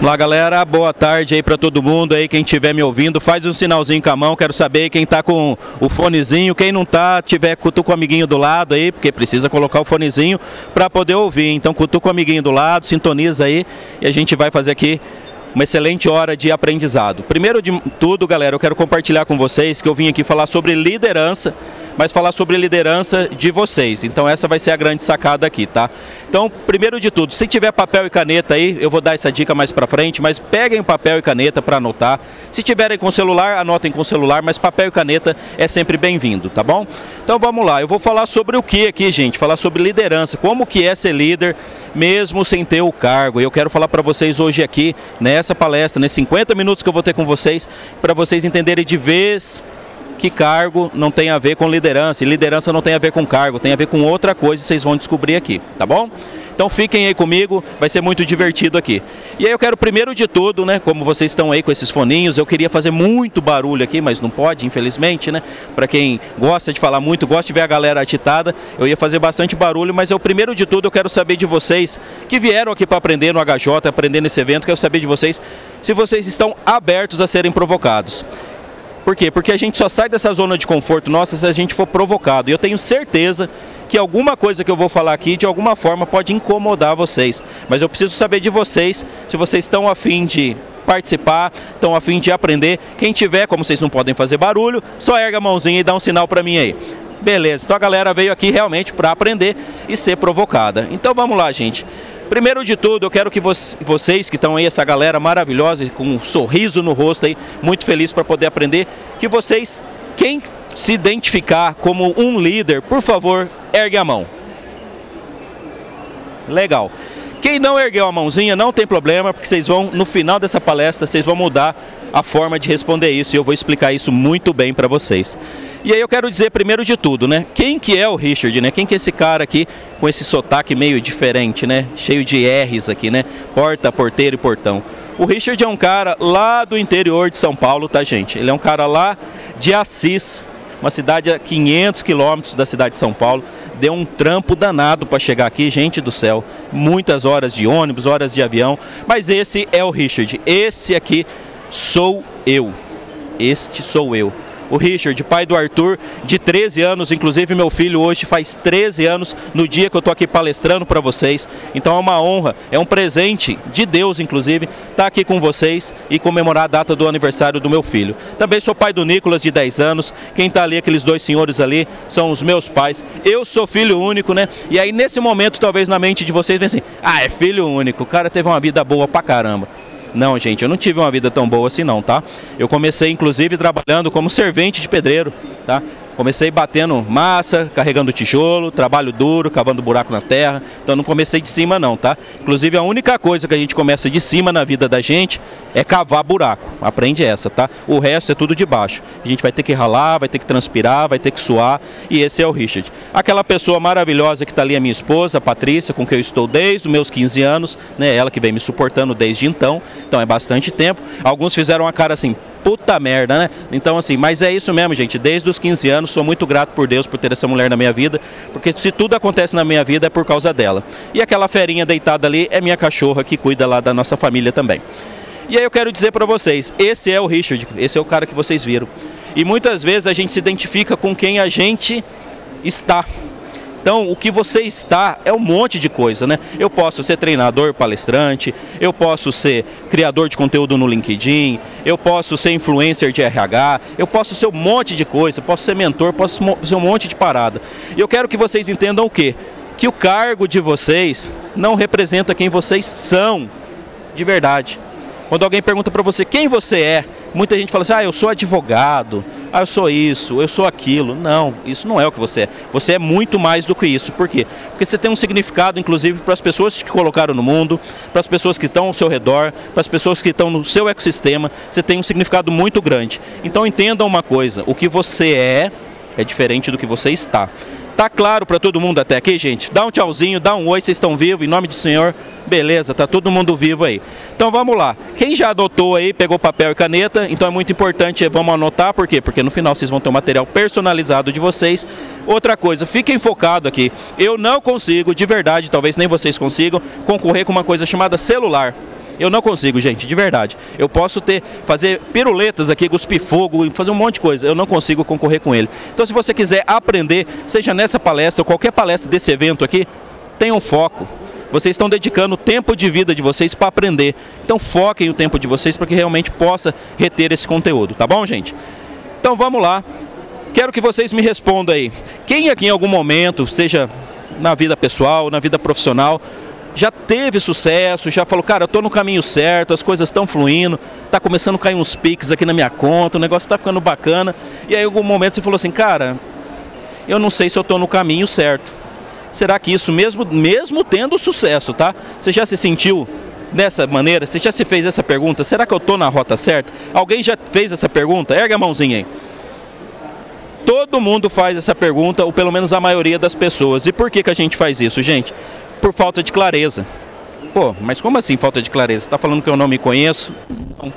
Olá galera, boa tarde aí para todo mundo aí, quem estiver me ouvindo, faz um sinalzinho com a mão, quero saber quem tá com o fonezinho, quem não tá, tiver cutuca o amiguinho do lado aí, porque precisa colocar o fonezinho para poder ouvir, então cutuca o amiguinho do lado, sintoniza aí e a gente vai fazer aqui uma excelente hora de aprendizado. Primeiro de tudo, galera, eu quero compartilhar com vocês que eu vim aqui falar sobre liderança, mas falar sobre liderança de vocês. Então essa vai ser a grande sacada aqui, tá? Então, primeiro de tudo, se tiver papel e caneta aí, eu vou dar essa dica mais pra frente, mas peguem papel e caneta para anotar. Se tiverem com celular, anotem com celular, mas papel e caneta é sempre bem-vindo, tá bom? Então vamos lá, eu vou falar sobre o que aqui, gente? Falar sobre liderança, como que é ser líder mesmo sem ter o cargo. E eu quero falar para vocês hoje aqui, nessa palestra, nesses 50 minutos que eu vou ter com vocês, para vocês entenderem de vez que cargo não tem a ver com liderança, e liderança não tem a ver com cargo, tem a ver com outra coisa, vocês vão descobrir aqui, tá bom? Então fiquem aí comigo, vai ser muito divertido aqui. E aí eu quero primeiro de tudo, né, como vocês estão aí com esses foninhos, eu queria fazer muito barulho aqui, mas não pode, infelizmente, né? Para quem gosta de falar muito, gosta de ver a galera agitada, eu ia fazer bastante barulho, mas eu primeiro de tudo eu quero saber de vocês que vieram aqui para aprender no HJ, aprender nesse evento, quero saber de vocês se vocês estão abertos a serem provocados. Por quê? Porque a gente só sai dessa zona de conforto nossa se a gente for provocado. E eu tenho certeza que alguma coisa que eu vou falar aqui, de alguma forma, pode incomodar vocês. Mas eu preciso saber de vocês, se vocês estão a fim de participar, estão a fim de aprender. Quem tiver, como vocês não podem fazer barulho, só erga a mãozinha e dá um sinal para mim aí. Beleza, então a galera veio aqui realmente para aprender e ser provocada. Então vamos lá, gente. Primeiro de tudo, eu quero que vocês que estão aí, essa galera maravilhosa, com um sorriso no rosto aí, muito feliz para poder aprender, que vocês, quem se identificar como um líder, por favor, ergue a mão. Legal. Quem não ergueu a mãozinha, não tem problema, porque vocês vão, no final dessa palestra, vocês vão mudar a forma de responder isso, e eu vou explicar isso muito bem para vocês. E aí eu quero dizer primeiro de tudo, né? Quem que é o Richard, né? Quem que é esse cara aqui com esse sotaque meio diferente, né? Cheio de R's aqui, né? Porta, porteiro e portão. O Richard é um cara lá do interior de São Paulo, tá, gente? Ele é um cara lá de Assis, uma cidade a 500 quilômetros da cidade de São Paulo. Deu um trampo danado para chegar aqui, gente do céu. Muitas horas de ônibus, horas de avião. Mas esse é o Richard. Esse aqui sou eu. Este sou eu. O Richard, pai do Arthur, de 13 anos, inclusive meu filho hoje faz 13 anos, no dia que eu estou aqui palestrando para vocês. Então é uma honra, é um presente de Deus, inclusive, estar aqui com vocês e comemorar a data do aniversário do meu filho. Também sou pai do Nicolas, de 10 anos, quem está ali, aqueles dois senhores ali, são os meus pais. Eu sou filho único, né? E aí nesse momento, talvez na mente de vocês, vem assim, ah, é filho único, o cara teve uma vida boa pra caramba. Não, gente, eu não tive uma vida tão boa assim não, tá? Eu comecei, inclusive, trabalhando como servente de pedreiro, tá? Comecei batendo massa, carregando tijolo, trabalho duro, cavando buraco na terra. Então não comecei de cima não, tá? Inclusive a única coisa que a gente começa de cima na vida da gente é cavar buraco. Aprende essa, tá? O resto é tudo de baixo. A gente vai ter que ralar, vai ter que transpirar, vai ter que suar. E esse é o Richard. Aquela pessoa maravilhosa que está ali, a minha esposa, a Patrícia, com quem eu estou desde os meus 15 anos, né? Ela que vem me suportando desde então. Então é bastante tempo. Alguns fizeram uma cara assim, puta merda, né? Então assim, mas é isso mesmo, gente. Desde os 15 anos, sou muito grato por Deus por ter essa mulher na minha vida, porque se tudo acontece na minha vida é por causa dela. E aquela ferinha deitada ali é minha cachorra que cuida lá da nossa família também. E aí eu quero dizer para vocês, esse é o Richard, esse é o cara que vocês viram. E muitas vezes a gente se identifica com quem a gente está. Então, o que você está é um monte de coisa, né? Eu posso ser treinador, palestrante, eu posso ser criador de conteúdo no LinkedIn, eu posso ser influencer de RH, eu posso ser um monte de coisa, posso ser mentor, posso ser um monte de parada. E eu quero que vocês entendam o quê? Que o cargo de vocês não representa quem vocês são, de verdade. Quando alguém pergunta para você quem você é, muita gente fala assim, ah, eu sou advogado, ah, eu sou isso, eu sou aquilo. Não, isso não é o que você é. Você é muito mais do que isso. Por quê? Porque você tem um significado, inclusive, para as pessoas que te colocaram no mundo, para as pessoas que estão ao seu redor, para as pessoas que estão no seu ecossistema. Você tem um significado muito grande. Então entendam uma coisa, o que você é diferente do que você está. Tá claro para todo mundo até aqui, gente? Dá um tchauzinho, dá um oi, vocês estão vivos, em nome do Senhor. Beleza, tá todo mundo vivo aí. Então vamos lá. Quem já anotou aí, pegou papel e caneta, então é muito importante, vamos anotar, por quê? Porque no final vocês vão ter um material personalizado de vocês. Outra coisa, fiquem focados aqui. Eu não consigo, de verdade, talvez nem vocês consigam, concorrer com uma coisa chamada celular. Eu não consigo, gente, de verdade. Eu posso fazer piruletas aqui, cuspir fogo, fazer um monte de coisa. Eu não consigo concorrer com ele. Então, se você quiser aprender, seja nessa palestra ou qualquer palestra desse evento aqui, tenha um foco. Vocês estão dedicando o tempo de vida de vocês para aprender. Então, foquem o tempo de vocês para que realmente possa reter esse conteúdo, tá bom, gente? Então, vamos lá. Quero que vocês me respondam aí. Quem aqui em algum momento, seja na vida pessoal, na vida profissional, já teve sucesso, já falou, cara, eu estou no caminho certo, as coisas estão fluindo, está começando a cair uns piques aqui na minha conta, o negócio está ficando bacana. E aí, em algum momento, você falou assim, cara, eu não sei se eu estou no caminho certo. Será que isso mesmo tendo sucesso, tá? Você já se sentiu dessa maneira? Você já se fez essa pergunta? Será que eu estou na rota certa? Alguém já fez essa pergunta? Ergue a mãozinha aí. Todo mundo faz essa pergunta, ou pelo menos a maioria das pessoas. E por que a gente faz isso, gente? Por falta de clareza. Pô, mas como assim falta de clareza? Você está falando que eu não me conheço? Não.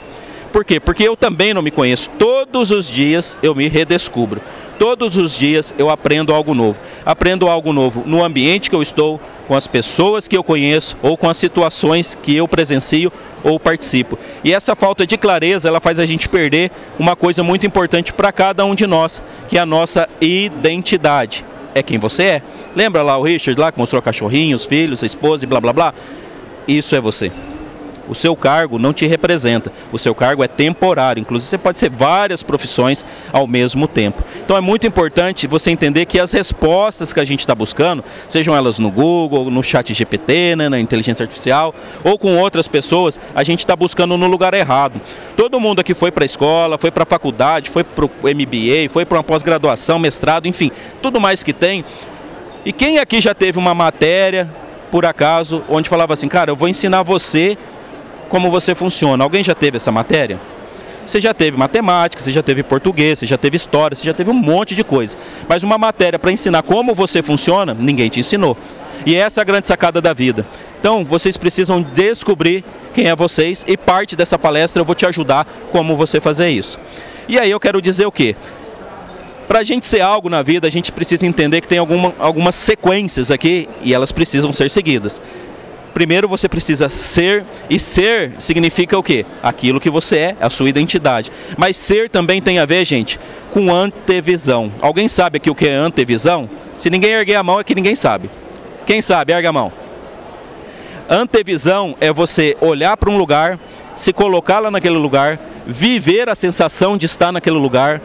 Por quê? Porque eu também não me conheço. Todos os dias eu me redescubro. Todos os dias eu aprendo algo novo. Aprendo algo novo no ambiente que eu estou, com as pessoas que eu conheço ou com as situações que eu presencio ou participo. E essa falta de clareza, ela faz a gente perder uma coisa muito importante para cada um de nós, que é a nossa identidade. É quem você é. Lembra lá o Richard lá que mostrou cachorrinho, os filhos, a esposa e blá blá blá? Isso é você. O seu cargo não te representa, o seu cargo é temporário, inclusive você pode ser várias profissões ao mesmo tempo. Então é muito importante você entender que as respostas que a gente está buscando, sejam elas no Google, no ChatGPT, né, na inteligência artificial, ou com outras pessoas, a gente está buscando no lugar errado. Todo mundo aqui foi para a escola, foi para a faculdade, foi para o MBA, foi para uma pós-graduação, mestrado, enfim, tudo mais que tem. E quem aqui já teve uma matéria, por acaso, onde falava assim, cara, eu vou ensinar você como você funciona. Alguém já teve essa matéria? Você já teve matemática, você já teve português, você já teve história, você já teve um monte de coisa. Mas uma matéria para ensinar como você funciona, ninguém te ensinou. E essa é a grande sacada da vida. Então, vocês precisam descobrir quem é vocês e parte dessa palestra eu vou te ajudar como você fazer isso. E aí eu quero dizer o quê? Para a gente ser algo na vida, a gente precisa entender que tem algumas sequências aqui e elas precisam ser seguidas. Primeiro você precisa ser, e ser significa o quê? Aquilo que você é, a sua identidade. Mas ser também tem a ver, gente, com antevisão. Alguém sabe aqui o que é antevisão? Se ninguém erguer a mão é que ninguém sabe. Quem sabe? Ergue a mão. Antevisão é você olhar para um lugar, se colocar lá naquele lugar, viver a sensação de estar naquele lugar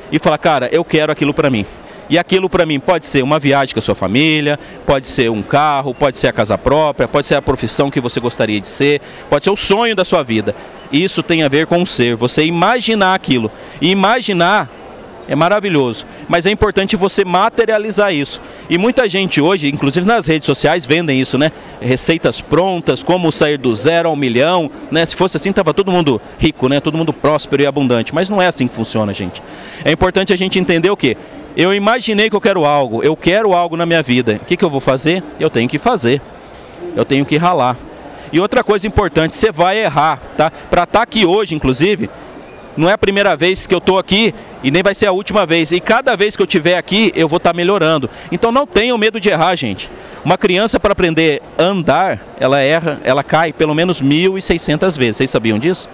e falar, cara, eu quero aquilo para mim. E aquilo para mim pode ser uma viagem com a sua família, pode ser um carro, pode ser a casa própria, pode ser a profissão que você gostaria de ser, pode ser o sonho da sua vida. Isso tem a ver com o ser, você imaginar aquilo. E imaginar é maravilhoso, mas é importante você materializar isso. E muita gente hoje, inclusive nas redes sociais, vendem isso, né? Receitas prontas, como sair do 0 ao 1 milhão, né? Se fosse assim, tava todo mundo rico, né? Todo mundo próspero e abundante. Mas não é assim que funciona, gente. É importante a gente entender o quê? Eu imaginei que eu quero algo na minha vida. O que eu vou fazer? Eu tenho que fazer. Eu tenho que ralar. E outra coisa importante, você vai errar, tá? Para estar aqui hoje, inclusive, não é a primeira vez que eu estou aqui e nem vai ser a última vez. E cada vez que eu estiver aqui, eu vou estar melhorando. Então não tenham medo de errar, gente. Uma criança, para aprender a andar, ela erra, ela cai pelo menos 1.600 vezes. Vocês sabiam disso?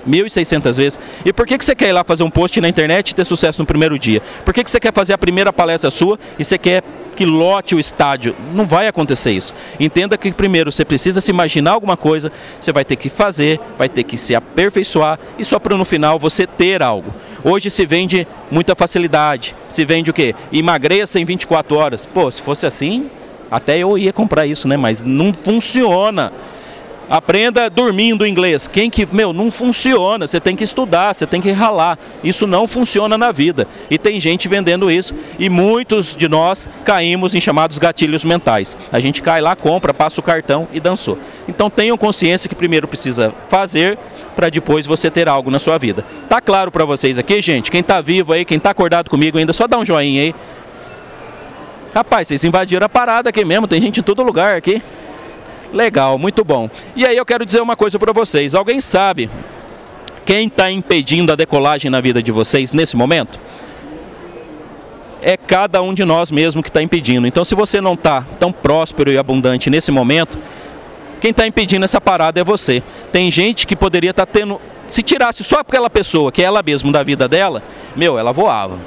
1.600 vezes. E por que você quer ir lá fazer um post na internet e ter sucesso no primeiro dia? Por que você quer fazer a primeira palestra sua e você quer que lote o estádio? Não vai acontecer isso. Entenda que primeiro você precisa se imaginar alguma coisa, você vai ter que fazer, vai ter que se aperfeiçoar e só para no final você ter algo. Hoje se vende muita facilidade. Se vende o quê? Emagreça em 24 horas. Pô, se fosse assim, até eu ia comprar isso, né? Mas não funciona. Aprenda dormindo inglês. Não funciona. Você tem que estudar, você tem que ralar. Isso não funciona na vida. E tem gente vendendo isso e muitos de nós caímos em chamados gatilhos mentais. A gente cai lá, compra, passa o cartão e dançou. Então tenham consciência que primeiro precisa fazer para depois você ter algo na sua vida. Tá claro para vocês aqui, gente? Quem tá vivo aí, quem tá acordado comigo ainda, só dá um joinha aí. Rapaz, vocês invadiram a parada aqui mesmo. Tem gente em todo lugar aqui. Legal, muito bom. E aí eu quero dizer uma coisa para vocês. Alguém sabe quem está impedindo a decolagem na vida de vocês nesse momento? É cada um de nós mesmo que está impedindo. Então, se você não está tão próspero e abundante nesse momento, Quem está impedindo essa parada é você. Tem gente que poderia estar tendo... Se tirasse só aquela pessoa, que é ela mesma da vida dela, ela voava.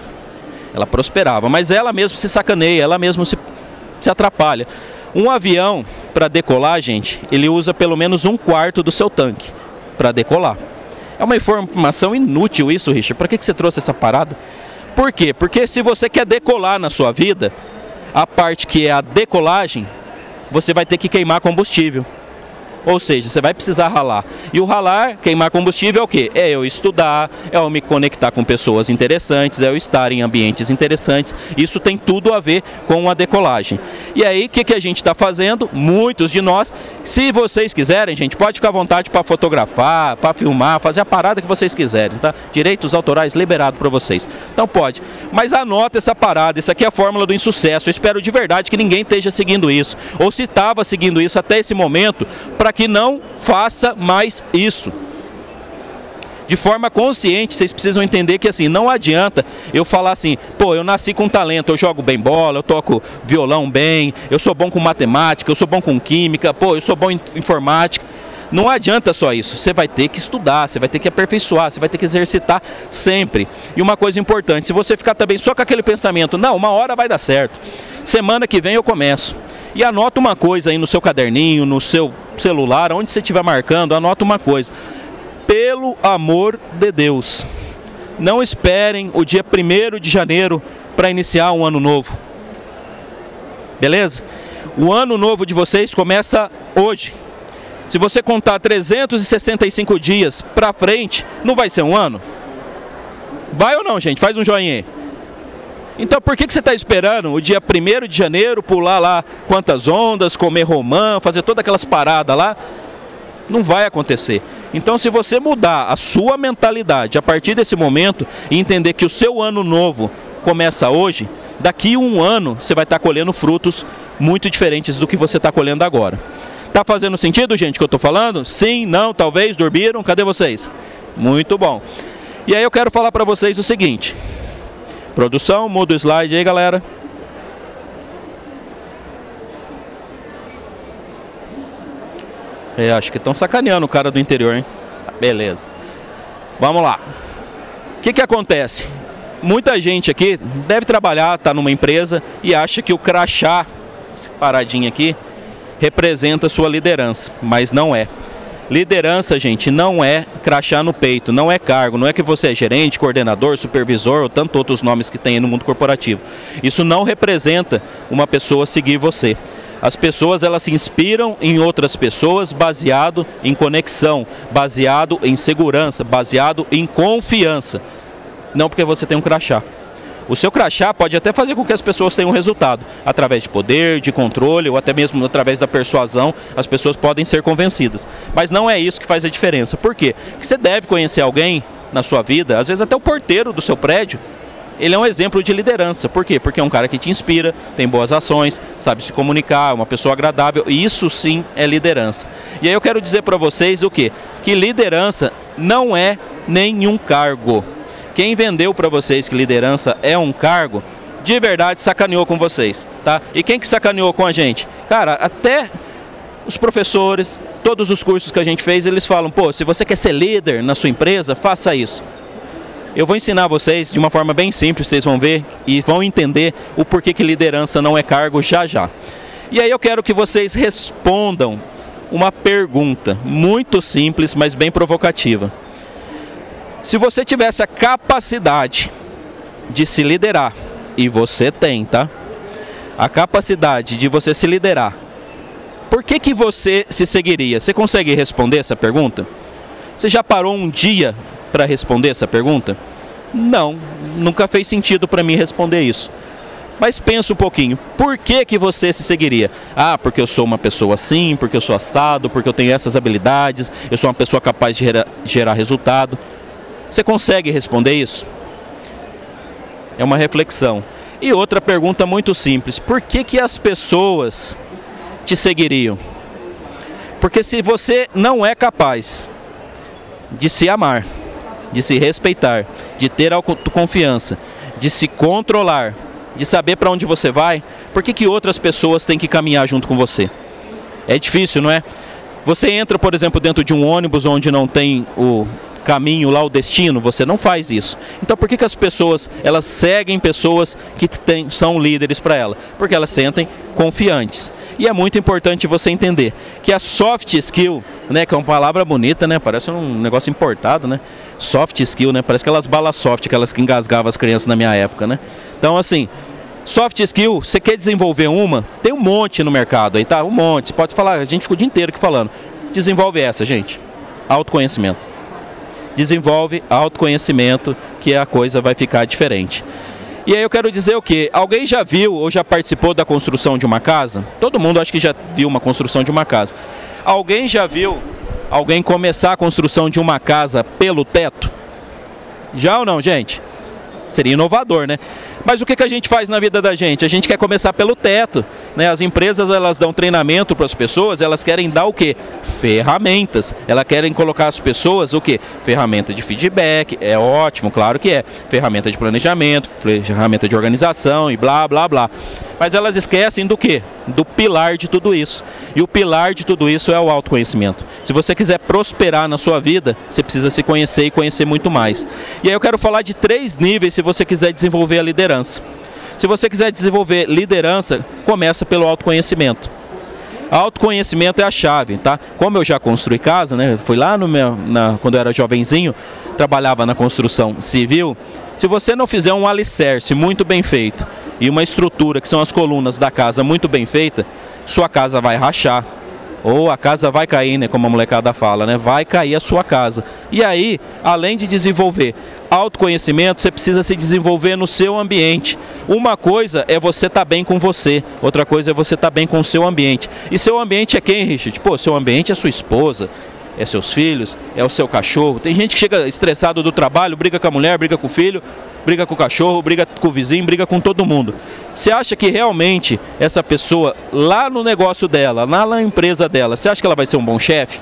Ela prosperava. Mas ela mesma se sacaneia, ela mesma se atrapalha. Um avião, para decolar, gente, ele usa pelo menos 1/4 do seu tanque para decolar. É uma informação inútil isso, Richard. Para que você trouxe essa parada? Por quê? Porque se você quer decolar na sua vida, a parte que é a decolagem, você vai ter que queimar combustível. Ou seja, você vai precisar ralar. E o ralar, queimar combustível é o quê? É eu estudar, é eu me conectar com pessoas interessantes, é eu estar em ambientes interessantes. Isso tem tudo a ver com a decolagem. E aí, o que a gente está fazendo? Muitos de nós, se vocês quiserem, gente, pode ficar à vontade para fotografar, para filmar, fazer a parada que vocês quiserem, tá? Direitos autorais liberados para vocês. Então pode. Mas anota essa parada, isso aqui é a fórmula do insucesso. Eu espero de verdade que ninguém esteja seguindo isso. Ou se estava seguindo isso até esse momento, para que não faça mais isso. De forma consciente, vocês precisam entender que assim, não adianta eu falar assim, pô, eu nasci com talento, eu jogo bem bola, eu toco violão bem, eu sou bom com matemática, eu sou bom com química, pô, eu sou bom em informática. Não adianta só isso, você vai ter que estudar, você vai ter que aperfeiçoar, você vai ter que exercitar sempre. E uma coisa importante, se você ficar também só com aquele pensamento, não, uma hora vai dar certo, semana que vem eu começo. E anota uma coisa aí no seu caderninho, no seu celular, onde você estiver marcando, anota uma coisa. Pelo amor de Deus, não esperem o dia 1º de janeiro para iniciar um ano novo. Beleza? O ano novo de vocês começa hoje. Se você contar 365 dias para frente, não vai ser um ano? Vai ou não, gente? Faz um joinha aí. Então por que você está esperando o dia 1º de janeiro, pular lá quantas ondas, comer romã, fazer todas aquelas paradas lá? Não vai acontecer. Então se você mudar a sua mentalidade a partir desse momento e entender que o seu ano novo começa hoje, daqui a um ano você vai estar colhendo frutos muito diferentes do que você está colhendo agora. Tá fazendo sentido, gente, o que eu estou falando? Sim, não, talvez, dormiram? Cadê vocês? Muito bom. E aí eu quero falar para vocês o seguinte... Produção, muda o slide aí, galera. Acho que estão sacaneando o cara do interior, hein? Beleza. Vamos lá. O que acontece? Muita gente aqui deve trabalhar, tá numa empresa e acha que o crachá, essa paradinha aqui, representa a sua liderança, mas não é. Liderança, gente, não é crachá no peito, não é cargo, não é que você é gerente, coordenador, supervisor ou tantos outros nomes que tem aí no mundo corporativo. Isso não representa uma pessoa seguir você. As pessoas, elas se inspiram em outras pessoas baseado em conexão, baseado em segurança, baseado em confiança. Não porque você tem um crachá. O seu crachá pode até fazer com que as pessoas tenham resultado. Através de poder, de controle ou até mesmo através da persuasão, as pessoas podem ser convencidas. Mas não é isso que faz a diferença. Por quê? Porque você deve conhecer alguém na sua vida, às vezes até o porteiro do seu prédio, ele é um exemplo de liderança. Por quê? Porque é um cara que te inspira, tem boas ações, sabe se comunicar, uma pessoa agradável. E isso sim é liderança. E aí eu quero dizer para vocês o quê? Que liderança não é nenhum cargo. Quem vendeu para vocês que liderança é um cargo, de verdade sacaneou com vocês, tá? E quem que sacaneou com a gente? Cara, até os professores, todos os cursos que a gente fez, eles falam, pô, se você quer ser líder na sua empresa, faça isso. Eu vou ensinar vocês de uma forma bem simples, vocês vão ver e vão entender o porquê que liderança não é cargo já já. E aí eu quero que vocês respondam uma pergunta muito simples, mas bem provocativa. Se você tivesse a capacidade de se liderar, e você tem, tá? A capacidade de você se liderar, por que você se seguiria? Você consegue responder essa pergunta? Você já parou um dia para responder essa pergunta? Não, nunca fez sentido para mim responder isso. Mas pensa um pouquinho, por que você se seguiria? Ah, porque eu sou uma pessoa assim, porque eu sou assado, porque eu tenho essas habilidades, eu sou uma pessoa capaz de gerar resultado. Você consegue responder isso? É uma reflexão. E outra pergunta muito simples, por que as pessoas te seguiriam? Porque se você não é capaz de se amar, de se respeitar, de ter autoconfiança, de se controlar, de saber para onde você vai, por que outras pessoas têm que caminhar junto com você? É difícil, não é? Você entra, por exemplo, dentro de um ônibus onde não tem o caminho lá, o destino, você não faz isso. Então por que as pessoas, elas seguem pessoas que são líderes para ela? Porque elas sentem confiantes. E é muito importante você entender que a soft skill, né, que é uma palavra bonita, né, parece um negócio importado, né? Soft skill, né, parece aquelas balas soft, aquelas que engasgavam as crianças na minha época, né? Então assim, soft skill, você quer desenvolver uma, tem um monte no mercado aí, tá? Um monte, você pode falar, a gente ficou o dia inteiro aqui falando. Desenvolve essa, gente. Autoconhecimento. Desenvolve autoconhecimento, que a coisa vai ficar diferente. E aí eu quero dizer o quê? Alguém já viu ou já participou da construção de uma casa? Todo mundo acho que já viu uma construção de uma casa. Alguém já viu alguém começar a construção de uma casa pelo teto? Já ou não, gente? Seria inovador, né? Mas o que a gente faz na vida da gente? A gente quer começar pelo teto, né? As empresas, elas dão treinamento para as pessoas, elas querem dar o quê? Ferramentas. Elas querem colocar as pessoas o quê? Ferramenta de feedback, é ótimo, claro que é. Ferramenta de planejamento, ferramenta de organização e blá, blá, blá. Mas elas esquecem do quê? Do pilar de tudo isso. E o pilar de tudo isso é o autoconhecimento. Se você quiser prosperar na sua vida, você precisa se conhecer e conhecer muito mais. E aí eu quero falar de 3 níveis se você quiser desenvolver a liderança. Se você quiser desenvolver liderança, começa pelo autoconhecimento. Autoconhecimento é a chave, tá? Como eu já construí casa, né? Fui lá quando eu era jovenzinho, trabalhava na construção civil. Se você não fizer um alicerce muito bem feito e uma estrutura, que são as colunas da casa, muito bem feita, sua casa vai rachar. Ou a casa vai cair, né, como a molecada fala, né? Vai cair a sua casa. E aí, além de desenvolver autoconhecimento, você precisa se desenvolver no seu ambiente. Uma coisa é você estar bem com você, outra coisa é você estar bem com o seu ambiente. E seu ambiente é quem, Richard? Pô, seu ambiente é sua esposa, é seus filhos, é o seu cachorro. Tem gente que chega estressado do trabalho, briga com a mulher, briga com o filho, briga com o cachorro, briga com o vizinho, briga com todo mundo. Você acha que realmente essa pessoa, lá no negócio dela, lá na empresa dela, você acha que ela vai ser um bom chefe?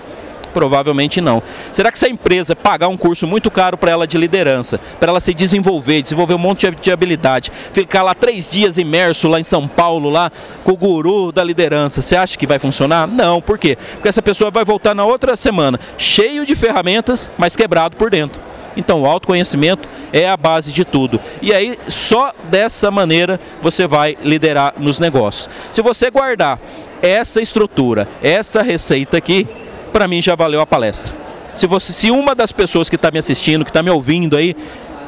Provavelmente não. Será que se a empresa pagar um curso muito caro para ela de liderança, para ela se desenvolver, desenvolver um monte de habilidade, ficar lá 3 dias imerso lá em São Paulo, lá com o guru da liderança, você acha que vai funcionar? Não, por quê? Porque essa pessoa vai voltar na outra semana cheio de ferramentas, mas quebrado por dentro. Então o autoconhecimento é a base de tudo. E aí só dessa maneira você vai liderar nos negócios. Se você guardar essa estrutura, essa receita aqui, para mim já valeu a palestra. Se uma das pessoas que está me assistindo, que está me ouvindo aí,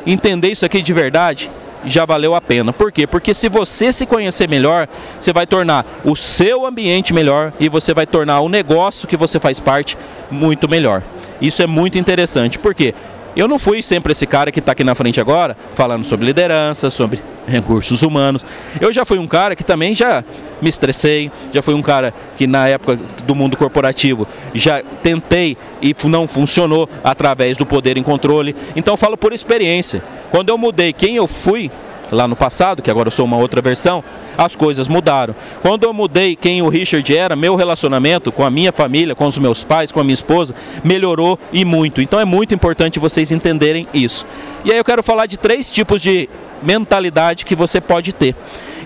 entender isso aqui de verdade, já valeu a pena. Por quê? Porque se você se conhecer melhor, você vai tornar o seu ambiente melhor e você vai tornar o negócio que você faz parte muito melhor. Isso é muito interessante. Por quê? Eu não fui sempre esse cara que está aqui na frente agora, falando sobre liderança, sobre recursos humanos. Eu já fui um cara que também já me estressei, já fui um cara que na época do mundo corporativo já tentei e não funcionou através do poder em controle. Então eu falo por experiência. Quando eu mudei quem eu fui lá no passado, que agora eu sou uma outra versão, as coisas mudaram. Quando eu mudei quem o Richard era, meu relacionamento com a minha família, com os meus pais, com a minha esposa, melhorou e muito. Então é muito importante vocês entenderem isso. E aí eu quero falar de 3 tipos de mentalidade que você pode ter.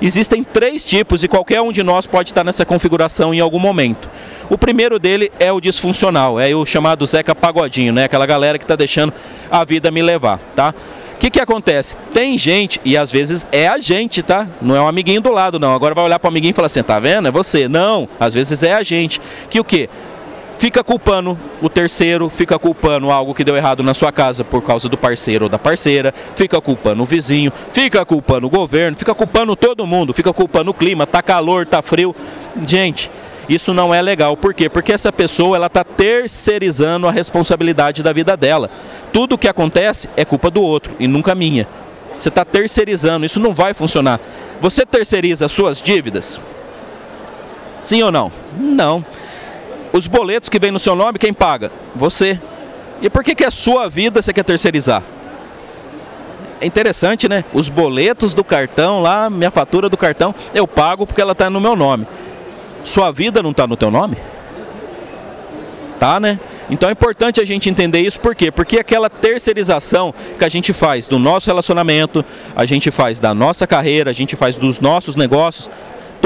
Existem 3 tipos e qualquer um de nós pode estar nessa configuração em algum momento. O primeiro dele é o disfuncional, é o chamado Zeca Pagodinho, né? Aquela galera que está deixando a vida me levar, tá? O que acontece? Tem gente, e às vezes é a gente, tá? Não é um amiguinho do lado, não. Agora vai olhar para o amiguinho e falar assim, tá vendo? É você. Não, às vezes é a gente. Que o quê? Fica culpando o terceiro, fica culpando algo que deu errado na sua casa por causa do parceiro ou da parceira, fica culpando o vizinho, fica culpando o governo, fica culpando todo mundo, fica culpando o clima, tá calor, tá frio. Gente, isso não é legal. Por quê? Porque essa pessoa ela está terceirizando a responsabilidade da vida dela. Tudo o que acontece é culpa do outro e nunca minha. Você está terceirizando, isso não vai funcionar. Você terceiriza as suas dívidas? Sim ou não? Não. Os boletos que vêm no seu nome, quem paga? Você. E por que a sua vida você quer terceirizar? É interessante, né? Os boletos do cartão lá, minha fatura do cartão, eu pago porque ela está no meu nome. Sua vida não está no teu nome? Tá, né? Então é importante a gente entender isso, por quê? Porque aquela terceirização que a gente faz do nosso relacionamento, a gente faz da nossa carreira, a gente faz dos nossos negócios,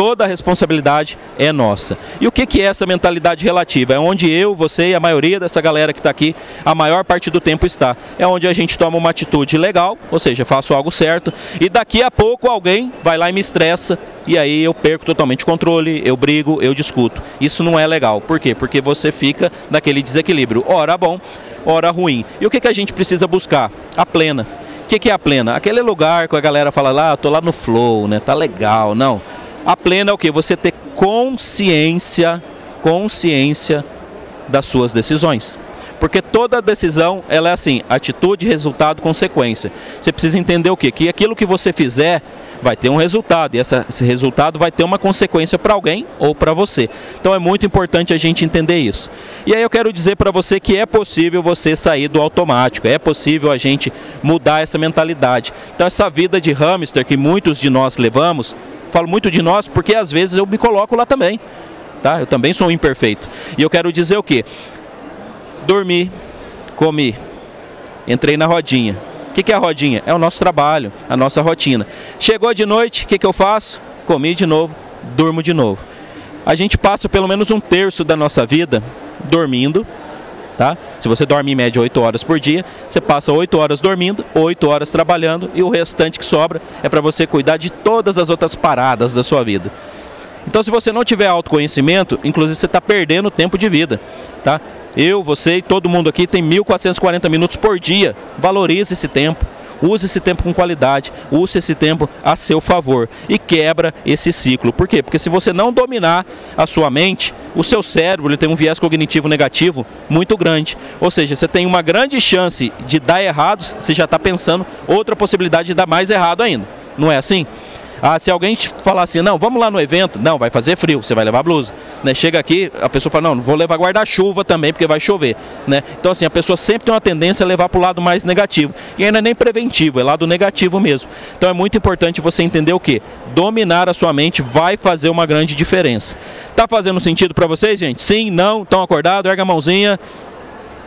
toda a responsabilidade é nossa. E o que é essa mentalidade relativa? É onde eu, você e a maioria dessa galera que está aqui, a maior parte do tempo está. É onde a gente toma uma atitude legal, ou seja, faço algo certo, e daqui a pouco alguém vai lá e me estressa, e aí eu perco totalmente o controle, eu brigo, eu discuto. Isso não é legal. Por quê? Porque você fica naquele desequilíbrio, ora bom, ora ruim. E o que a gente precisa buscar? A plena. O que é a plena? Aquele lugar que a galera fala lá, tô lá no flow, né? Tá legal. Não. A plena é o quê? Você ter consciência das suas decisões. Porque toda decisão, ela é assim, atitude, resultado, consequência. Você precisa entender o quê? Que aquilo que você fizer vai ter um resultado, e esse resultado vai ter uma consequência para alguém ou para você. Então é muito importante a gente entender isso. E aí eu quero dizer para você que é possível você sair do automático, é possível a gente mudar essa mentalidade. Então essa vida de hamster que muitos de nós levamos, falo muito de nós porque às vezes eu me coloco lá também, tá? Eu também sou um imperfeito. E eu quero dizer o quê? Dormi, comi, entrei na rodinha. O que é a rodinha? É o nosso trabalho, a nossa rotina. Chegou de noite, o que eu faço? Comi de novo, durmo de novo. A gente passa pelo menos um terço da nossa vida dormindo, tá? Se você dorme em média 8 horas por dia, você passa 8 horas dormindo, 8 horas trabalhando e o restante que sobra é para você cuidar de todas as outras paradas da sua vida. Então, se você não tiver autoconhecimento, inclusive você está perdendo tempo de vida, tá? Eu, você e todo mundo aqui tem 1.440 minutos por dia. Valorize esse tempo. Use esse tempo com qualidade. Use esse tempo a seu favor. E quebra esse ciclo. Por quê? Porque se você não dominar a sua mente, o seu cérebro ele tem um viés cognitivo negativo muito grande. Ou seja, você tem uma grande chance de dar errado, você já está pensando outra possibilidade de dar mais errado ainda. Não é assim? Ah, se alguém te falar assim, não, vamos lá no evento, não, vai fazer frio, você vai levar blusa, né? Chega aqui, a pessoa fala, não vou levar guarda-chuva também, porque vai chover, né? Então assim, a pessoa sempre tem uma tendência a levar para o lado mais negativo, e ainda nem preventivo, é lado negativo mesmo. Então é muito importante você entender o que? Dominar a sua mente vai fazer uma grande diferença. Tá fazendo sentido para vocês, gente? Sim, não, estão acordados? Erga a mãozinha.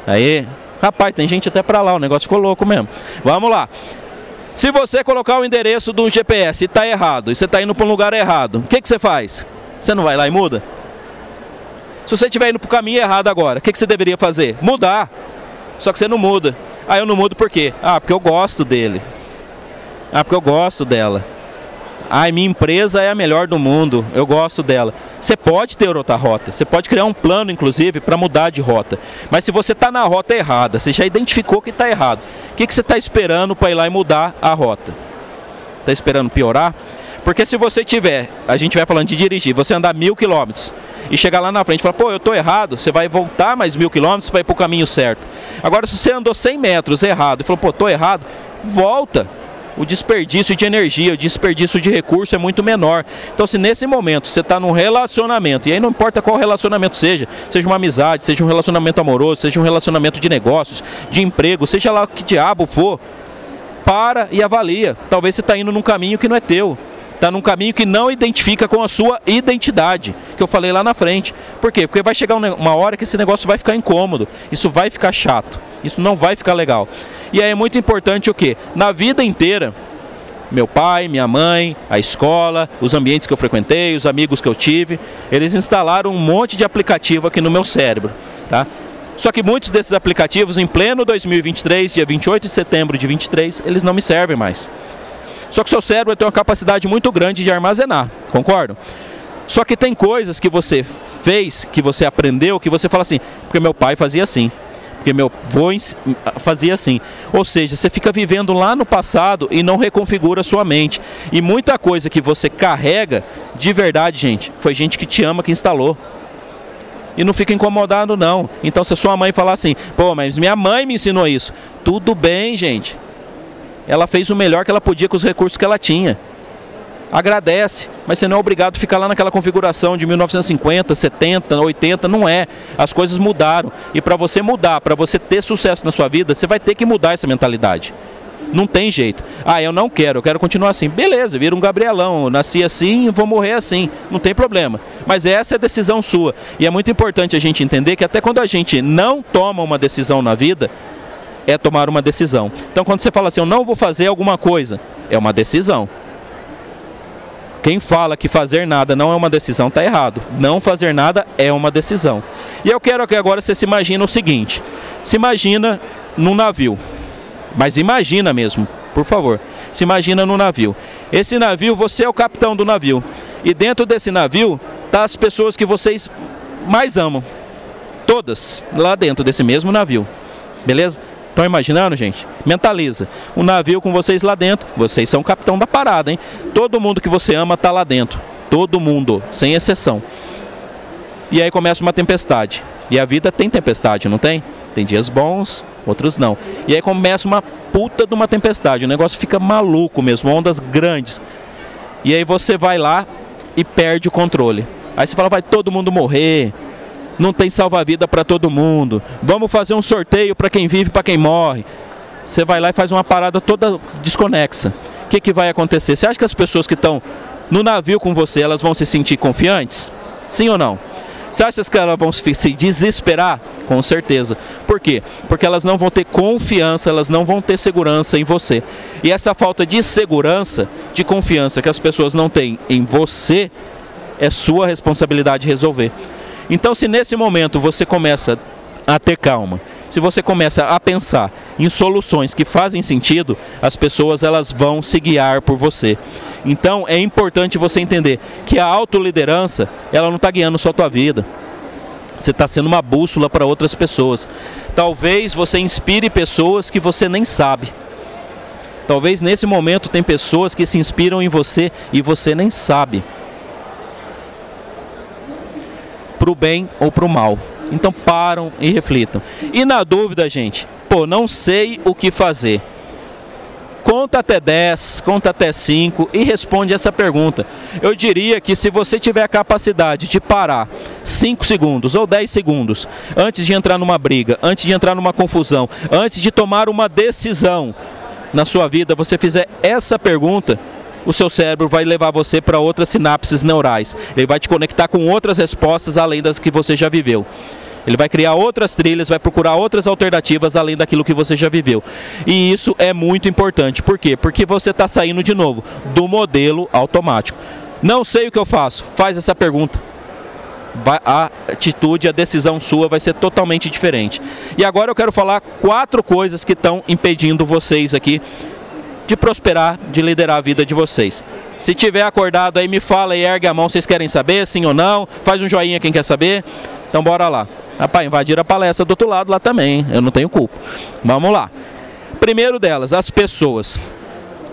Aí, rapaz, tem gente até para lá, o negócio ficou louco mesmo. Vamos lá. Se você colocar o endereço do GPS e está errado, e você está indo para um lugar errado, o que você faz? Você não vai lá e muda? Se você estiver indo para o caminho errado agora, o que você deveria fazer? Mudar. Só que você não muda. Ah, eu não mudo por quê? Ah, porque eu gosto dele. Ah, porque eu gosto dela. Ah, minha empresa é a melhor do mundo, eu gosto dela. Você pode ter outra rota, você pode criar um plano, inclusive, para mudar de rota. Mas se você está na rota errada, você já identificou que está errado, o que você está esperando para ir lá e mudar a rota? Está esperando piorar? Porque se você tiver, a gente vai falando de dirigir, você andar 1.000 quilômetros e chegar lá na frente e falar, pô, eu estou errado, você vai voltar mais 1.000 quilômetros para ir para o caminho certo. Agora, se você andou 100 metros errado e falou, pô, estou errado, volta. O desperdício de energia, o desperdício de recurso é muito menor. Então, se nesse momento você está num relacionamento, e aí não importa qual relacionamento seja uma amizade, seja um relacionamento amoroso, seja um relacionamento de negócios, de emprego, seja lá o que diabo for, para e avalia. Talvez você está indo num caminho que não é teu. Está num caminho que não identifica com a sua identidade, que eu falei lá na frente. Por quê? Porque vai chegar uma hora que esse negócio vai ficar incômodo, isso vai ficar chato, isso não vai ficar legal. E aí é muito importante o quê? Na vida inteira, meu pai, minha mãe, a escola, os ambientes que eu frequentei, os amigos que eu tive, eles instalaram um monte de aplicativo aqui no meu cérebro, tá? Só que muitos desses aplicativos, em pleno 2023, dia 28 de setembro de 23, eles não me servem mais. Só que o seu cérebro tem uma capacidade muito grande de armazenar, concordam? Só que tem coisas que você fez, que você aprendeu, que você fala assim, porque meu pai fazia assim, porque meu avô fazia assim. Ou seja, você fica vivendo lá no passado e não reconfigura a sua mente. E muita coisa que você carrega, de verdade, gente, foi gente que te ama que instalou. E não fica incomodado, não. Então, se a sua mãe falar assim, pô, mas minha mãe me ensinou isso. Tudo bem, gente. Ela fez o melhor que ela podia com os recursos que ela tinha. Agradece, mas você não é obrigado a ficar lá naquela configuração de 1950, 70, 80, não é. As coisas mudaram. E para você mudar, para você ter sucesso na sua vida, você vai ter que mudar essa mentalidade. Não tem jeito. Ah, eu não quero, eu quero continuar assim. Beleza, vira um Gabrielão, eu nasci assim, vou morrer assim. Não tem problema. Mas essa é a decisão sua. E é muito importante a gente entender que até quando a gente não toma uma decisão na vida, é tomar uma decisão. Então quando você fala assim, eu não vou fazer alguma coisa, é uma decisão. Quem fala que fazer nada não é uma decisão está errado. Não fazer nada é uma decisão. E eu quero que agora você se imagine o seguinte. Se imagina num navio. Mas imagina mesmo, por favor. Se imagina num navio. Esse navio, você é o capitão do navio. E dentro desse navio tá as pessoas que vocês mais amam. Todas lá dentro desse mesmo navio. Beleza? Estão imaginando, gente? Mentaliza. Um navio com vocês lá dentro. Vocês são o capitão da parada, hein? Todo mundo que você ama está lá dentro. Todo mundo, sem exceção. E aí começa uma tempestade. E a vida tem tempestade, não tem? Tem dias bons, outros não. E aí começa uma puta de uma tempestade. O negócio fica maluco mesmo, ondas grandes. E aí você vai lá e perde o controle. Aí você fala, vai todo mundo morrer. Não tem salva-vida para todo mundo. Vamos fazer um sorteio para quem vive e para quem morre. Você vai lá e faz uma parada toda desconexa. O que vai acontecer? Você acha que as pessoas que estão no navio com você, elas vão se sentir confiantes? Sim ou não? Você acha que elas vão se desesperar? Com certeza. Por quê? Porque elas não vão ter confiança, elas não vão ter segurança em você. E essa falta de segurança, de confiança que as pessoas não têm em você, é sua responsabilidade resolver. Então, se nesse momento você começa a ter calma, se você começa a pensar em soluções que fazem sentido, as pessoas elas vão se guiar por você. Então, é importante você entender que a autoliderança, ela não está guiando só a tua vida. Você está sendo uma bússola para outras pessoas. Talvez você inspire pessoas que você nem sabe. Talvez nesse momento tem pessoas que se inspiram em você e você nem sabe. Para o bem ou para o mal. Então param e reflitam. E na dúvida, gente, não sei o que fazer. Conta até 10, conta até 5 e responde essa pergunta. Eu diria que se você tiver a capacidade de parar 5 segundos ou 10 segundos antes de entrar numa briga, antes de entrar numa confusão, antes de tomar uma decisão na sua vida, você fizer essa pergunta, o seu cérebro vai levar você para outras sinapses neurais. Ele vai te conectar com outras respostas além das que você já viveu. Ele vai criar outras trilhas, vai procurar outras alternativas além daquilo que você já viveu. E isso é muito importante. Por quê? Porque você está saindo de novo do modelo automático. Não sei o que eu faço. Faz essa pergunta. A atitude, a decisão sua vai ser totalmente diferente. E agora eu quero falar 4 coisas que estão impedindo vocês aqui de prosperar, de liderar a vida de vocês. Se tiver acordado aí, me fala e ergue a mão, vocês querem saber, sim ou não? Faz um joinha quem quer saber. Então bora lá. Rapaz, invadir a palestra do outro lado lá também, eu não tenho culpa. Vamos lá. Primeiro delas, as pessoas.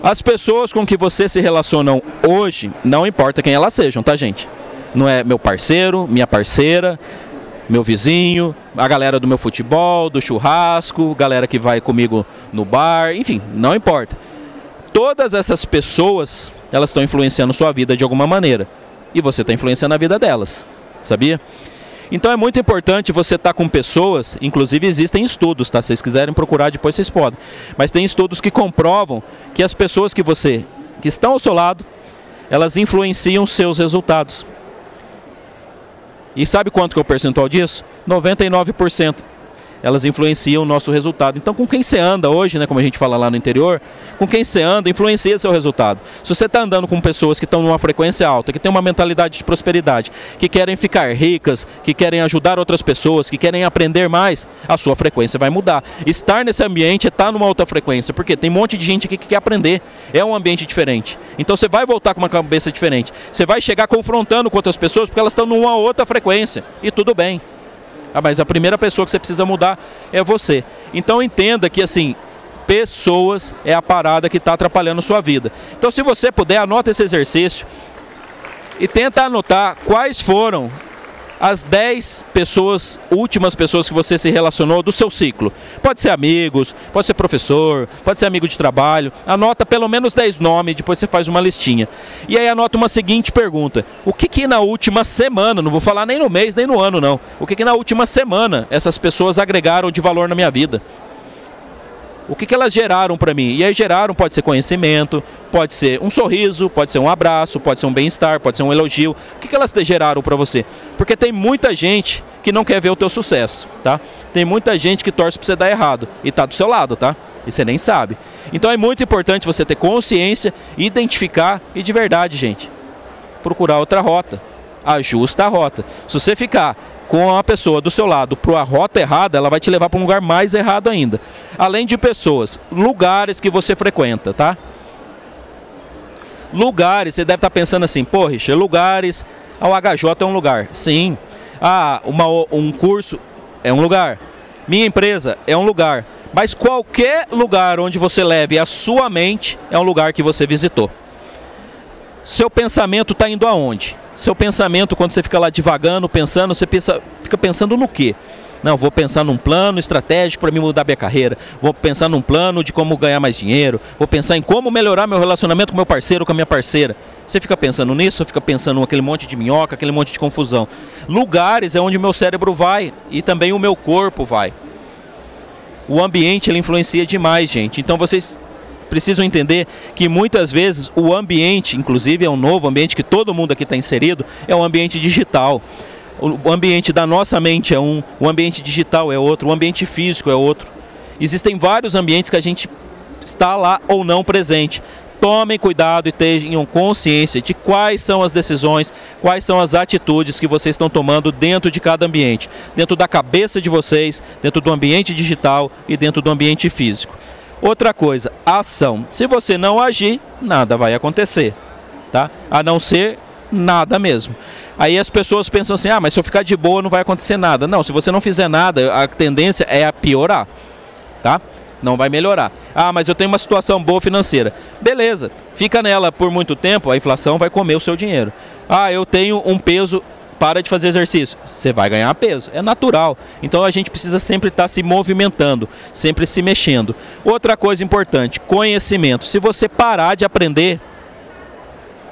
As pessoas com que você se relacionam hoje, não importa quem elas sejam, tá, gente? Não é meu parceiro, minha parceira, meu vizinho, a galera do meu futebol, do churrasco, galera que vai comigo no bar, enfim, não importa. Todas essas pessoas, elas estão influenciando sua vida de alguma maneira. E você está influenciando a vida delas, sabia? Então é muito importante você estar com pessoas, inclusive existem estudos, tá? Se vocês quiserem procurar depois vocês podem. Mas tem estudos que comprovam que as pessoas que estão ao seu lado, elas influenciam seus resultados. E sabe quanto que é o percentual disso? 99%. Elas influenciam o nosso resultado. Então, com quem você anda hoje, né, como a gente fala lá no interior, com quem você anda, influencia seu resultado. Se você está andando com pessoas que estão numa frequência alta, que têm uma mentalidade de prosperidade, que querem ficar ricas, que querem ajudar outras pessoas, que querem aprender mais, a sua frequência vai mudar. Estar nesse ambiente é estar numa alta frequência, porque tem um monte de gente aqui que quer aprender. É um ambiente diferente. Então, você vai voltar com uma cabeça diferente. Você vai chegar confrontando com outras pessoas, porque elas estão numa outra frequência. E tudo bem. Mas a primeira pessoa que você precisa mudar é você. Então entenda que assim, pessoas é a parada que está atrapalhando a sua vida. Então se você puder, anota esse exercício e tenta anotar quais foram as 10 últimas pessoas que você se relacionou do seu ciclo. Pode ser amigos, pode ser professor, pode ser amigo de trabalho. Anota pelo menos 10 nomes, depois você faz uma listinha. E aí anota uma seguinte pergunta. O que na última semana, não vou falar nem no mês, nem no ano não. O que na última semana essas pessoas agregaram de valor na minha vida? O que elas geraram para mim? E aí geraram, pode ser conhecimento, pode ser um sorriso, pode ser um abraço, pode ser um bem-estar, pode ser um elogio. O que elas geraram para você? Porque tem muita gente que não quer ver o teu sucesso, tá? Tem muita gente que torce para você dar errado e tá do seu lado, tá? E você nem sabe. Então é muito importante você ter consciência, identificar e de verdade, gente. procurar outra rota. Ajusta a rota. Se você ficar com a pessoa do seu lado para a rota errada, ela vai te levar para um lugar mais errado ainda. Além de pessoas, lugares que você frequenta, tá? Lugares, você deve estar pensando assim, pô, Richard, lugares, o HJ é um lugar. Sim. Um curso é um lugar. Minha empresa é um lugar. Mas qualquer lugar onde você leve a sua mente é um lugar que você visitou. Seu pensamento está indo aonde? Seu pensamento, quando você fica lá divagando, pensando, você fica pensando no quê? Não, vou pensar num plano estratégico para me mudar minha carreira. Vou pensar num plano de como ganhar mais dinheiro. Vou pensar em como melhorar meu relacionamento com meu parceiro, com a minha parceira. Você fica pensando nisso, ou fica pensando naquele monte de minhoca, aquele monte de confusão. Lugares é onde o meu cérebro vai e também o meu corpo vai. O ambiente, ele influencia demais, gente. Então vocês precisam entender que muitas vezes o ambiente, inclusive é um novo ambiente que todo mundo aqui está inserido, é um ambiente digital. O ambiente da nossa mente é um, o ambiente digital é outro, o ambiente físico é outro. Existem vários ambientes que a gente está lá ou não presente. Tomem cuidado e tenham consciência de quais são as decisões, quais são as atitudes que vocês estão tomando dentro de cada ambiente. Dentro da cabeça de vocês, dentro do ambiente digital e dentro do ambiente físico. Outra coisa, ação. Se você não agir, nada vai acontecer, tá? A não ser nada mesmo. Aí as pessoas pensam assim, mas se eu ficar de boa não vai acontecer nada. Não, se você não fizer nada, a tendência é a piorar, tá? Não vai melhorar. Mas eu tenho uma situação boa financeira. Beleza, fica nela por muito tempo, a inflação vai comer o seu dinheiro. Eu tenho um peso, para de fazer exercício. Você vai ganhar peso, é natural. Então a gente precisa sempre estar se movimentando, sempre se mexendo. Outra coisa importante, conhecimento. Se você parar de aprender,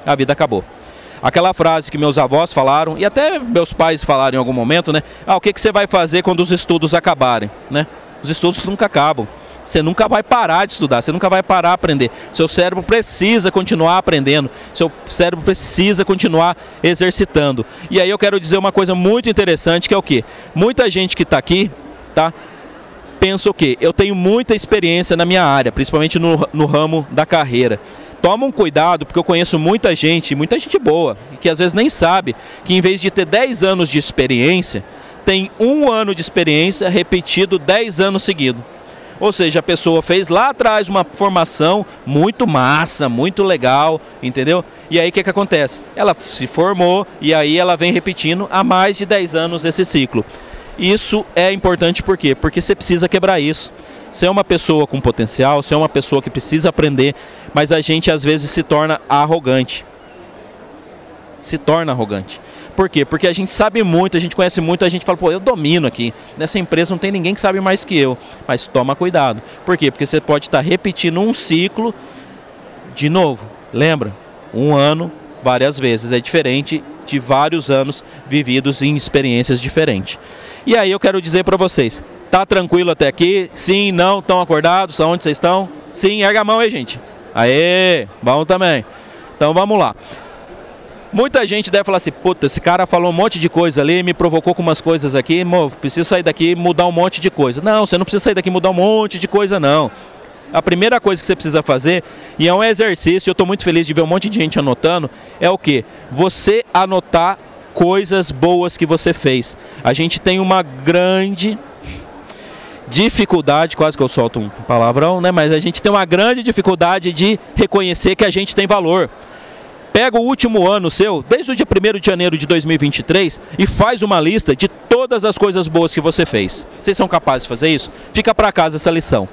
a vida acabou. Aquela frase que meus avós falaram, e até meus pais falaram em algum momento, né? O que você vai fazer quando os estudos acabarem, né? Os estudos nunca acabam. Você nunca vai parar de estudar, você nunca vai parar de aprender. Seu cérebro precisa continuar aprendendo, seu cérebro precisa continuar exercitando. E aí eu quero dizer uma coisa muito interessante, que é o quê? Muita gente que está aqui, tá? Pensa o quê? Eu tenho muita experiência na minha área, principalmente no ramo da carreira. Toma um cuidado, porque eu conheço muita gente boa, que às vezes nem sabe que em vez de ter 10 anos de experiência, tem 1 ano de experiência repetido 10 anos seguidos. Ou seja, a pessoa fez lá atrás uma formação muito massa, muito legal, entendeu? E aí o que acontece? Ela se formou e aí ela vem repetindo há mais de 10 anos esse ciclo. Isso é importante por quê? Porque você precisa quebrar isso. Você é uma pessoa com potencial, você é uma pessoa que precisa aprender, mas a gente às vezes se torna arrogante. Se torna arrogante. Por quê? Porque a gente sabe muito, a gente conhece muito, a gente fala, pô, eu domino aqui. Nessa empresa não tem ninguém que sabe mais que eu. Mas toma cuidado. Por quê? Porque você pode estar repetindo um ciclo de novo. Lembra? 1 ano, várias vezes. É diferente de vários anos vividos em experiências diferentes. E aí eu quero dizer para vocês, tá tranquilo até aqui? Sim, não? Estão acordados? Onde vocês estão? Sim, erga a mão aí, gente. Aê, bom também. Então vamos lá. Muita gente deve falar assim, puta, esse cara falou um monte de coisa ali, me provocou com umas coisas aqui, preciso sair daqui e mudar um monte de coisa. Não, você não precisa sair daqui e mudar um monte de coisa, não. A primeira coisa que você precisa fazer, e é um exercício, eu estou muito feliz de ver um monte de gente anotando, é o quê? Você anotar coisas boas que você fez. A gente tem uma grande dificuldade, quase que eu solto um palavrão, né? Mas a gente tem uma grande dificuldade de reconhecer que a gente tem valor. Pega o último ano seu, desde o dia 1º de janeiro de 2023 e faz uma lista de todas as coisas boas que você fez. Vocês são capazes de fazer isso? Fica para casa essa lição.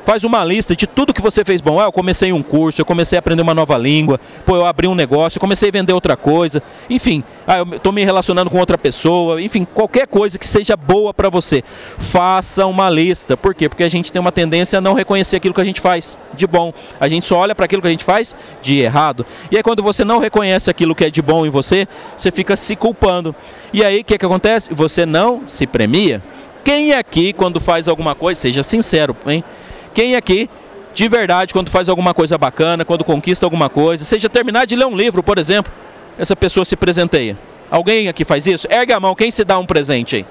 Faz uma lista de tudo que você fez bom. Eu comecei um curso, eu comecei a aprender uma nova língua, eu abri um negócio, eu comecei a vender outra coisa. Enfim, eu estou me relacionando com outra pessoa. Enfim, qualquer coisa que seja boa para você. Faça uma lista. Por quê? Porque a gente tem uma tendência a não reconhecer aquilo que a gente faz de bom. A gente só olha para aquilo que a gente faz de errado. E aí quando você não reconhece aquilo que é de bom em você, você fica se culpando. E aí o que acontece? Você não se premia. Quem aqui, quando faz alguma coisa, seja sincero, hein? Quem aqui, de verdade, quando faz alguma coisa bacana, quando conquista alguma coisa, seja terminar de ler um livro, por exemplo, essa pessoa se presenteia. Alguém aqui faz isso? Ergue a mão, quem se dá um presente aí?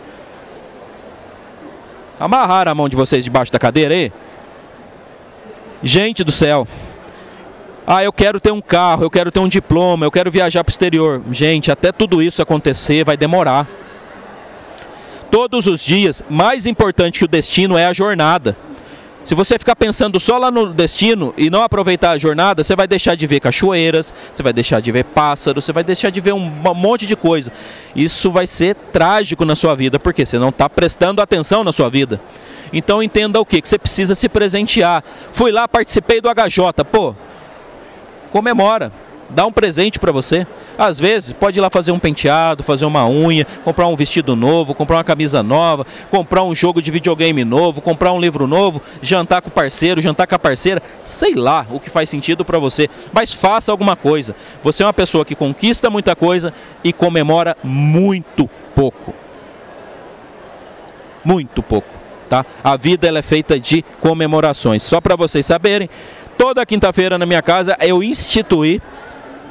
Amarraram a mão de vocês debaixo da cadeira aí? Gente do céu. Ah, eu quero ter um carro, eu quero ter um diploma, eu quero viajar para o exterior. Gente, até tudo isso acontecer vai demorar. Todos os dias, mais importante que o destino é a jornada. Se você ficar pensando só lá no destino e não aproveitar a jornada, você vai deixar de ver cachoeiras, você vai deixar de ver pássaros, você vai deixar de ver um monte de coisa. Isso vai ser trágico na sua vida, porque você não está prestando atenção na sua vida. Então entenda o quê? Que você precisa se presentear. Fui lá, participei do HJ, pô, comemora. Dá um presente para você. Às vezes, pode ir lá fazer um penteado, fazer uma unha, comprar um vestido novo, comprar uma camisa nova, comprar um jogo de videogame novo, comprar um livro novo, jantar com o parceiro, jantar com a parceira, sei lá o que faz sentido para você, mas faça alguma coisa. Você é uma pessoa que conquista muita coisa e comemora muito pouco. Muito pouco, tá? A vida ela é feita de comemorações. Só para vocês saberem, toda quinta-feira na minha casa eu instituí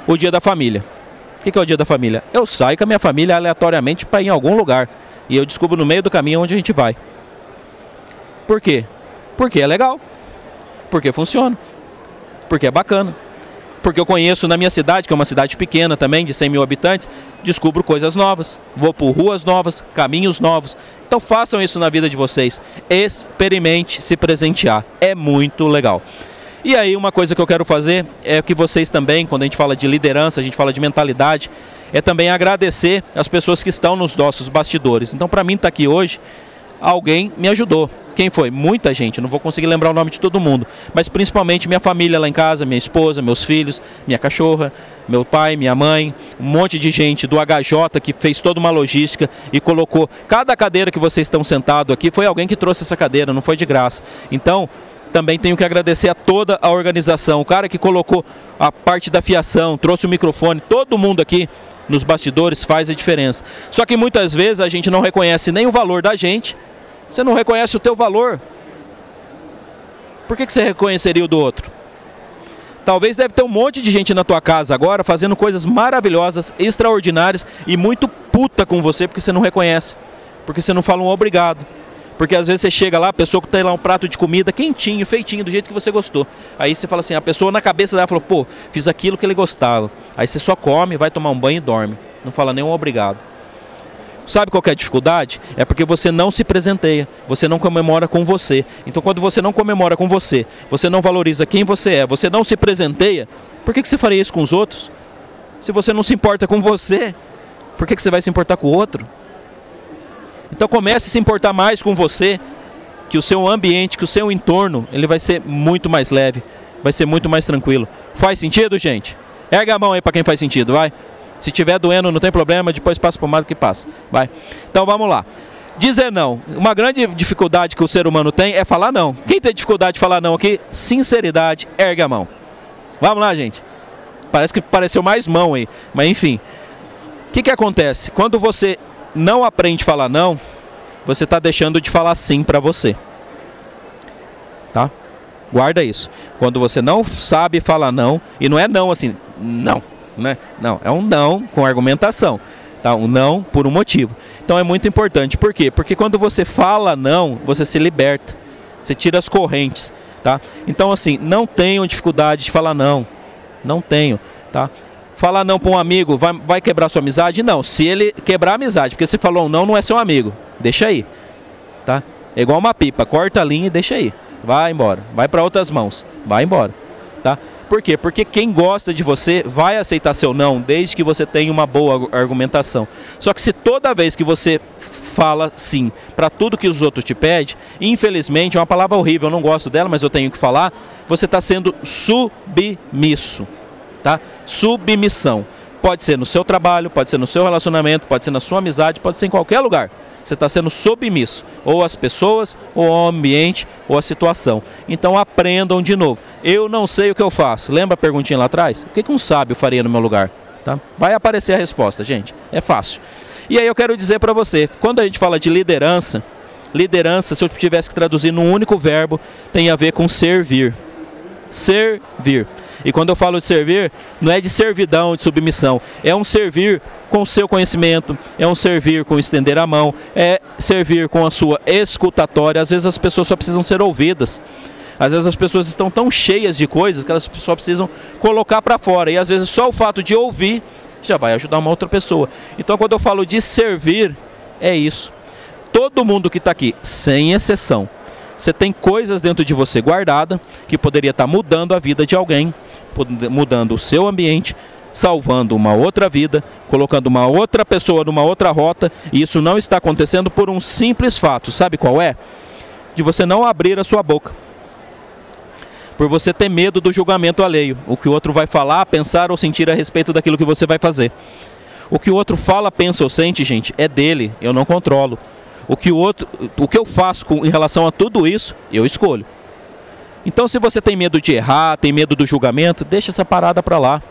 o Dia da Família. O que é o Dia da Família? Eu saio com a minha família aleatoriamente para ir em algum lugar. E eu descubro no meio do caminho onde a gente vai. Por quê? Porque é legal. Porque funciona. Porque é bacana. Porque eu conheço na minha cidade, que é uma cidade pequena também, de 100 mil habitantes, descubro coisas novas. Vou por ruas novas, caminhos novos. Então façam isso na vida de vocês. Experimente se presentear. É muito legal. E aí uma coisa que eu quero fazer é que vocês também, quando a gente fala de liderança, a gente fala de mentalidade, é também agradecer as pessoas que estão nos nossos bastidores. Então para mim estar aqui hoje, alguém me ajudou. Quem foi? Muita gente, não vou conseguir lembrar o nome de todo mundo, mas principalmente minha família lá em casa, minha esposa, meus filhos, minha cachorra, meu pai, minha mãe, um monte de gente do HJ que fez toda uma logística e colocou, cada cadeira que vocês estão sentados aqui, foi alguém que trouxe essa cadeira, não foi de graça. Então, também tenho que agradecer a toda a organização, o cara que colocou a parte da fiação, trouxe o microfone, todo mundo aqui nos bastidores faz a diferença. Só que muitas vezes a gente não reconhece nem o valor da gente, você não reconhece o teu valor. Por que você reconheceria o do outro? Talvez deve ter um monte de gente na tua casa agora fazendo coisas maravilhosas, extraordinárias e muito puta com você porque você não reconhece, porque você não fala um obrigado. Porque às vezes você chega lá, a pessoa que tem lá um prato de comida quentinho, feitinho, do jeito que você gostou. Aí você fala assim, a pessoa na cabeça dela falou, pô, fiz aquilo que ele gostava. Aí você só come, vai tomar um banho e dorme. Não fala nenhum obrigado. Sabe qual que é a dificuldade? É porque você não se presenteia, você não comemora com você. Então quando você não comemora com você, você não valoriza quem você é, você não se presenteia, por que você faria isso com os outros? Se você não se importa com você, por que você vai se importar com o outro? Então comece a se importar mais com você, que o seu ambiente, que o seu entorno, ele vai ser muito mais leve, vai ser muito mais tranquilo. Faz sentido, gente? Erga a mão aí para quem faz sentido, vai. Se tiver doendo, não tem problema, depois passa pomada que passa, vai. Então vamos lá. Dizer não. Uma grande dificuldade que o ser humano tem é falar não. Quem tem dificuldade de falar não aqui? Sinceridade, erga a mão. Vamos lá, gente. Parece que pareceu mais mão aí, mas enfim. O que acontece? Quando você não aprende a falar não, você está deixando de falar sim para você. Tá? Guarda isso. Quando você não sabe falar não, e não é não assim, não, né? Não, é um não com argumentação. Tá? Um não por um motivo. Então é muito importante. Por quê? Porque quando você fala não, você se liberta. Você tira as correntes. Tá? Então assim, não tenham dificuldade de falar não. Não tenho. Tá? Falar não para um amigo vai quebrar sua amizade? Não, se ele quebrar a amizade, porque você falou não, não é seu amigo, deixa aí, tá? É igual uma pipa, corta a linha e deixa aí, vai embora, vai para outras mãos, vai embora, tá? Por quê? Porque quem gosta de você vai aceitar seu não, desde que você tenha uma boa argumentação. Só que se toda vez que você fala sim para tudo que os outros te pedem, infelizmente, é uma palavra horrível, eu não gosto dela, mas eu tenho que falar, você está sendo submisso. Tá? Submissão. Pode ser no seu trabalho, pode ser no seu relacionamento, pode ser na sua amizade, pode ser em qualquer lugar. Você está sendo submisso, ou às pessoas, ou ao ambiente, ou à situação. Então aprendam de novo. Eu não sei o que eu faço. Lembra a perguntinha lá atrás? O que um sábio faria no meu lugar? Tá? Vai aparecer a resposta, gente. É fácil. E aí eu quero dizer para você, quando a gente fala de liderança, liderança, se eu tivesse que traduzir num único verbo, tem a ver com servir. Servir. E quando eu falo de servir, não é de servidão, de submissão. É um servir com o seu conhecimento, é um servir com estender a mão, é servir com a sua escutatória. Às vezes as pessoas só precisam ser ouvidas. Às vezes as pessoas estão tão cheias de coisas que elas só precisam colocar para fora. E às vezes só o fato de ouvir já vai ajudar uma outra pessoa. Então quando eu falo de servir, é isso. Todo mundo que está aqui, sem exceção, você tem coisas dentro de você guardada que poderia estar mudando a vida de alguém, mudando o seu ambiente, salvando uma outra vida, colocando uma outra pessoa numa outra rota, e isso não está acontecendo por um simples fato. Sabe qual é? De você não abrir a sua boca. Por você ter medo do julgamento alheio. O que o outro vai falar, pensar ou sentir a respeito daquilo que você vai fazer. O que o outro fala, pensa ou sente, gente, é dele, eu não controlo. O que eu faço em relação a tudo isso, eu escolho. Então se você tem medo de errar, tem medo do julgamento, deixa essa parada para lá.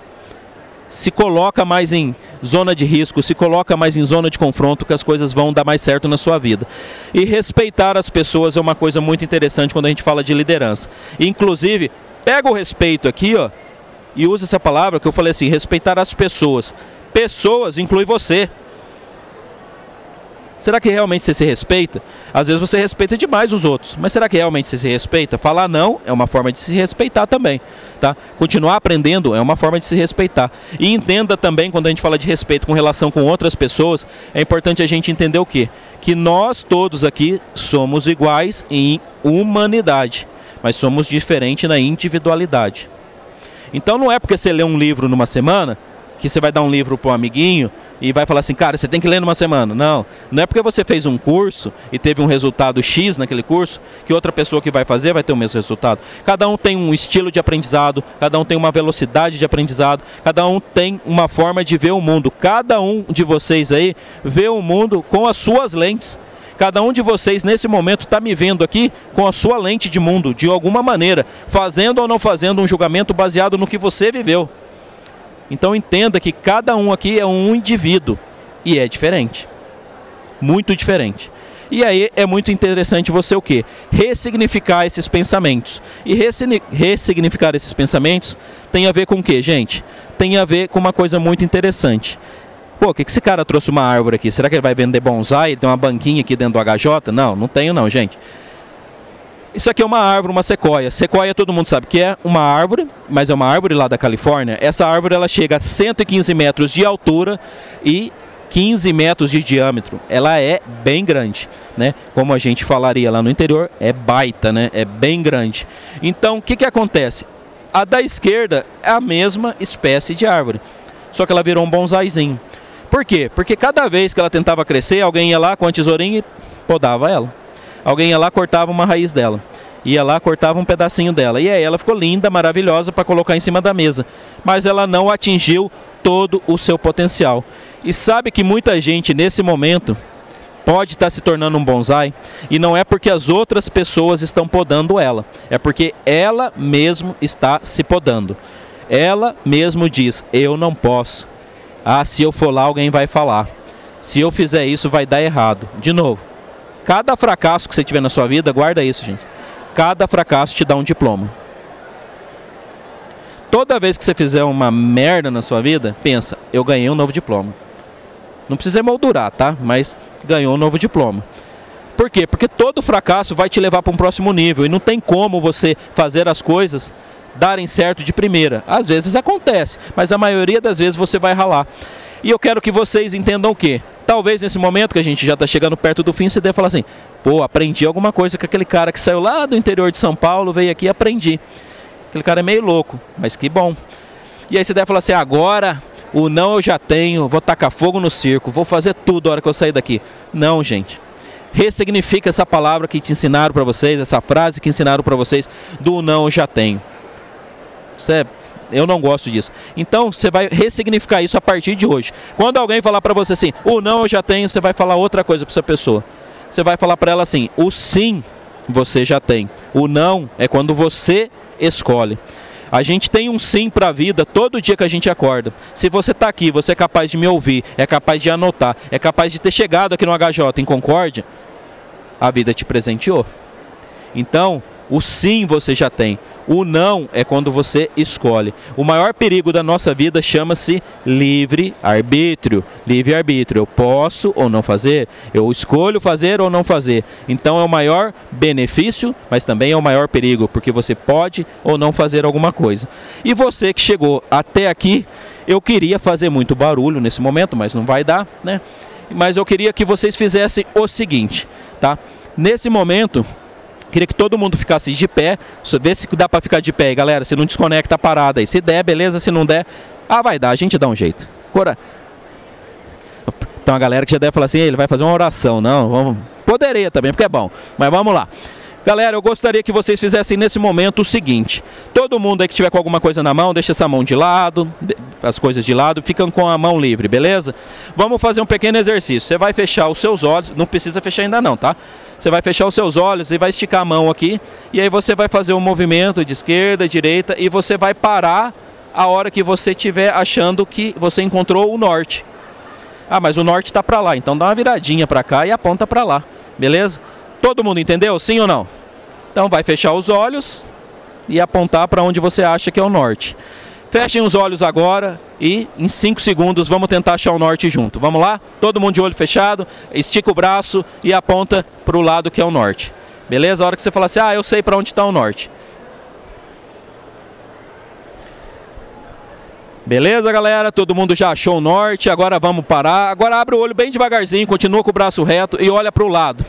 Se coloca mais em zona de risco, se coloca mais em zona de confronto, que as coisas vão dar mais certo na sua vida. E respeitar as pessoas é uma coisa muito interessante quando a gente fala de liderança. Inclusive, pega o respeito aqui, ó, e usa essa palavra que eu falei assim, respeitar as pessoas. Pessoas inclui você. Será que realmente você se respeita? Às vezes você respeita demais os outros, mas será que realmente você se respeita? Falar não é uma forma de se respeitar também, tá? Continuar aprendendo é uma forma de se respeitar. E entenda também, quando a gente fala de respeito com relação com outras pessoas, é importante a gente entender o quê? Que nós todos aqui somos iguais em humanidade, mas somos diferentes na individualidade. Então não é porque você lê um livro numa semana que você vai dar um livro para um amiguinho e vai falar assim, cara, você tem que ler numa semana. Não, não é porque você fez um curso e teve um resultado X naquele curso, que outra pessoa que vai fazer vai ter o mesmo resultado. Cada um tem um estilo de aprendizado, cada um tem uma velocidade de aprendizado, cada um tem uma forma de ver o mundo. Cada um de vocês aí vê o mundo com as suas lentes. Cada um de vocês nesse momento está me vendo aqui com a sua lente de mundo, de alguma maneira, fazendo ou não fazendo um julgamento baseado no que você viveu. Então entenda que cada um aqui é um indivíduo e é diferente, muito diferente. E aí é muito interessante você o quê? Ressignificar esses pensamentos. E ressignificar esses pensamentos tem a ver com o quê, gente? Tem a ver com uma coisa muito interessante. Pô, o que esse cara trouxe uma árvore aqui? Será que ele vai vender bonsai? Ele tem uma banquinha aqui dentro do HJ? Não, não tenho não, gente. Isso aqui é uma árvore, uma sequoia. Sequoia todo mundo sabe que é uma árvore, mas é uma árvore lá da Califórnia. Essa árvore ela chega a 115 metros de altura e 15 metros de diâmetro. Ela é bem grande, né? Como a gente falaria lá no interior, é baita, né? É bem grande. Então, o que acontece? A da esquerda é a mesma espécie de árvore, só que ela virou um bonsaizinho. Por quê? Porque cada vez que ela tentava crescer, alguém ia lá com a tesourinha e podava ela. Alguém ia lá, cortava uma raiz dela. Ia lá, cortava um pedacinho dela. E aí ela ficou linda, maravilhosa para colocar em cima da mesa. Mas ela não atingiu todo o seu potencial. E sabe que muita gente nesse momento pode estar se tornando um bonsai. E não é porque as outras pessoas estão podando ela. É porque ela mesmo está se podando. Ela mesmo diz, eu não posso. Ah, se eu for lá alguém vai falar. Se eu fizer isso vai dar errado. De novo. Cada fracasso que você tiver na sua vida, guarda isso, gente. Cada fracasso te dá um diploma. Toda vez que você fizer uma merda na sua vida, pensa, eu ganhei um novo diploma. Não precisa emoldurar, tá? Mas ganhou um novo diploma. Por quê? Porque todo fracasso vai te levar para um próximo nível. E não tem como você fazer as coisas darem certo de primeira. Às vezes acontece, mas a maioria das vezes você vai ralar. E eu quero que vocês entendam o quê? Talvez nesse momento que a gente já está chegando perto do fim, você deve falar assim, pô, aprendi alguma coisa com aquele cara que saiu lá do interior de São Paulo, veio aqui e aprendi. Aquele cara é meio louco, mas que bom. E aí você deve falar assim, agora o não eu já tenho, vou tacar fogo no circo, vou fazer tudo a hora que eu sair daqui. Não, gente. Ressignifica essa palavra que te ensinaram para vocês, essa frase que ensinaram para vocês, do não eu já tenho. Eu não gosto disso. Então, você vai ressignificar isso a partir de hoje. Quando alguém falar para você assim, o não eu já tenho, você vai falar outra coisa para essa pessoa. Você vai falar para ela assim, o sim você já tem. O não é quando você escolhe. A gente tem um sim para a vida todo dia que a gente acorda. Se você está aqui, você é capaz de me ouvir, é capaz de anotar, é capaz de ter chegado aqui no HJ em Concórdia, a vida te presenteou. Então, o sim você já tem. O não é quando você escolhe. O maior perigo da nossa vida chama-se livre-arbítrio. Livre-arbítrio. Eu posso ou não fazer, eu escolho fazer ou não fazer. Então é o maior benefício, mas também é o maior perigo, porque você pode ou não fazer alguma coisa. E você que chegou até aqui, eu queria fazer muito barulho nesse momento, mas não vai dar, né? Mas eu queria que vocês fizessem o seguinte, tá? Nesse momento, queria que todo mundo ficasse de pé. Vê se dá para ficar de pé aí, galera. Se não desconecta a parada aí. Se der, beleza. Se não der, vai dar. A gente dá um jeito. Agora, então a galera que já deve falar assim, ele vai fazer uma oração. Não, vamos. Poderia também, porque é bom. Mas vamos lá. Galera, eu gostaria que vocês fizessem nesse momento o seguinte. Todo mundo aí que tiver com alguma coisa na mão, deixa essa mão de lado, as coisas de lado, ficam com a mão livre, beleza? Vamos fazer um pequeno exercício. Você vai fechar os seus olhos, não precisa fechar ainda não, tá? Você vai fechar os seus olhos e vai esticar a mão aqui, e aí você vai fazer um movimento de esquerda, direita, e você vai parar a hora que você estiver achando que você encontrou o norte. Mas o norte está para lá, então dá uma viradinha para cá e aponta para lá, beleza? Todo mundo entendeu? Sim ou não? Então vai fechar os olhos e apontar para onde você acha que é o norte. Fechem os olhos agora e em 5 segundos vamos tentar achar o norte junto. Vamos lá? Todo mundo de olho fechado, estica o braço e aponta para o lado que é o norte. Beleza? A hora que você falar assim, eu sei para onde está o norte. Beleza, galera? Todo mundo já achou o norte, agora vamos parar. Agora abre o olho bem devagarzinho, continua com o braço reto e olha para o lado.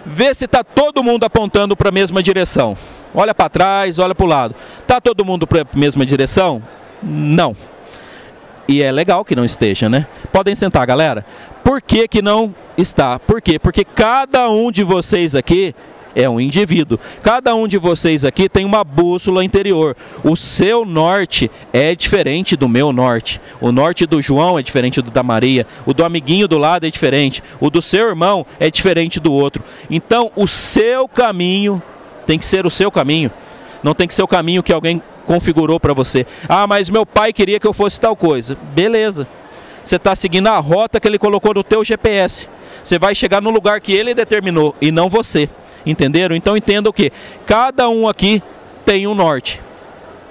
Vê se está todo mundo apontando para a mesma direção. Olha para trás, olha para o lado. Está todo mundo para a mesma direção? Não. E é legal que não esteja, né? Podem sentar, galera. Por que que não está? Por quê? Porque cada um de vocês aqui é um indivíduo. Cada um de vocês aqui tem uma bússola interior. O seu norte é diferente do meu norte. O norte do João é diferente do da Maria. O do amiguinho do lado é diferente. O do seu irmão é diferente do outro. Então, o seu caminho tem que ser o seu caminho. Não tem que ser o caminho que alguém configurou para você. Mas meu pai queria que eu fosse tal coisa. Beleza. Você está seguindo a rota que ele colocou no teu GPS. Você vai chegar no lugar que ele determinou e não você. Entenderam? Então entenda o que? Cada um aqui tem um norte.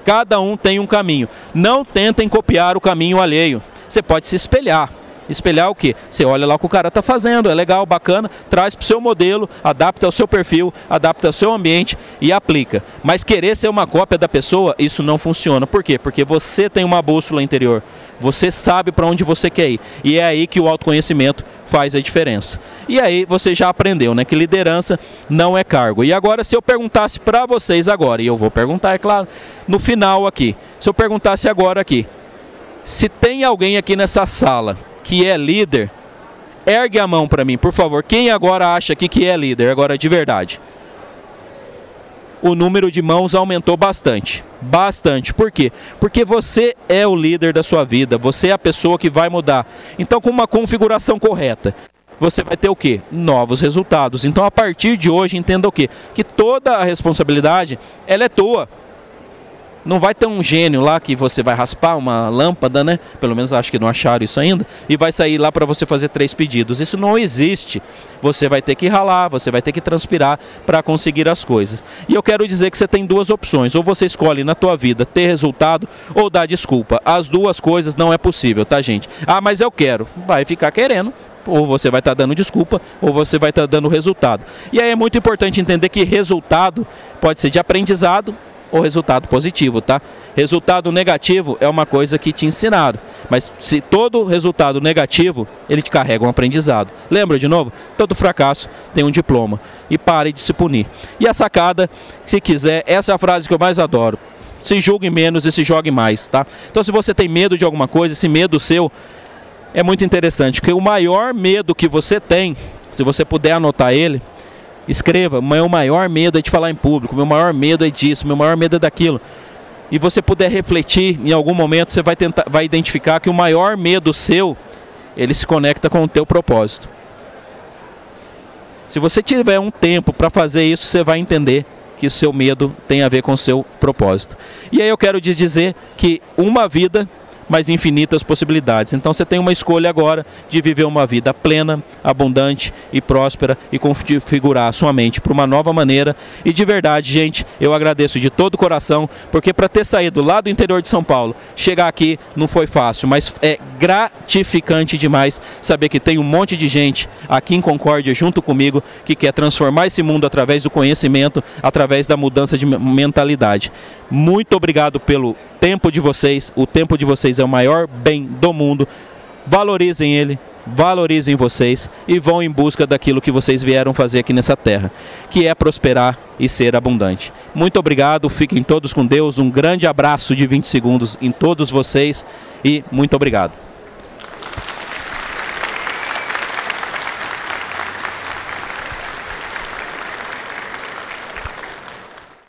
Cada um tem um caminho. Não tentem copiar o caminho alheio. Você pode se espelhar. Espelhar o quê? Você olha lá o que o cara está fazendo, é legal, bacana, traz para o seu modelo, adapta ao seu perfil, adapta ao seu ambiente e aplica. Mas querer ser uma cópia da pessoa, isso não funciona. Por quê? Porque você tem uma bússola interior. Você sabe para onde você quer ir. E é aí que o autoconhecimento faz a diferença. E aí você já aprendeu, né? Que liderança não é cargo. E agora, se eu perguntasse para vocês agora, e eu vou perguntar, é claro, no final aqui. Se eu perguntasse agora aqui, se tem alguém aqui nessa sala que é líder, ergue a mão para mim, por favor. Quem agora acha aqui que é líder, agora de verdade? O número de mãos aumentou bastante. Bastante. Por quê? Porque você é o líder da sua vida. Você é a pessoa que vai mudar. Então, com uma configuração correta, você vai ter o quê? Novos resultados. Então, a partir de hoje, entenda o quê? Que toda a responsabilidade, ela é tua. Não vai ter um gênio lá que você vai raspar uma lâmpada, né? Pelo menos acho que não acharam isso ainda. E vai sair lá para você fazer 3 pedidos. Isso não existe. Você vai ter que ralar, você vai ter que transpirar para conseguir as coisas. E eu quero dizer que você tem 2 opções. Ou você escolhe na tua vida ter resultado ou dar desculpa. As 2 coisas não é possível, tá, gente? Mas eu quero. Vai ficar querendo. Ou você vai estar dando desculpa, ou você vai estar dando resultado. E aí é muito importante entender que resultado pode ser de aprendizado ou resultado positivo, tá? Resultado negativo é uma coisa que te ensinaram, mas se todo resultado negativo, ele te carrega um aprendizado. Lembra de novo? Todo fracasso tem um diploma. E pare de se punir. E a sacada, se quiser, essa é a frase que eu mais adoro. Se julgue menos e se jogue mais, tá? Então se você tem medo de alguma coisa, esse medo seu é muito interessante, porque o maior medo que você tem, se você puder anotar ele, escreva. Meu maior medo é de falar em público, meu maior medo é disso, meu maior medo é daquilo. E você puder refletir, em algum momento você vai identificar que o maior medo seu, ele se conecta com o teu propósito. Se você tiver um tempo para fazer isso, você vai entender que o seu medo tem a ver com o seu propósito. E aí eu quero te dizer que uma vida mas infinitas possibilidades. Então você tem uma escolha agora de viver uma vida plena, abundante e próspera e configurar a sua mente para uma nova maneira. E de verdade, gente, eu agradeço de todo o coração, porque para ter saído lá do interior de São Paulo, chegar aqui não foi fácil, mas é gratificante demais saber que tem um monte de gente aqui em Concórdia junto comigo que quer transformar esse mundo através do conhecimento, através da mudança de mentalidade. Muito obrigado pelo tempo de vocês. O tempo de vocês é o maior bem do mundo. Valorizem ele, valorizem vocês e vão em busca daquilo que vocês vieram fazer aqui nessa terra, que é prosperar e ser abundante. Muito obrigado, fiquem todos com Deus, um grande abraço de 20 segundos em todos vocês e muito obrigado.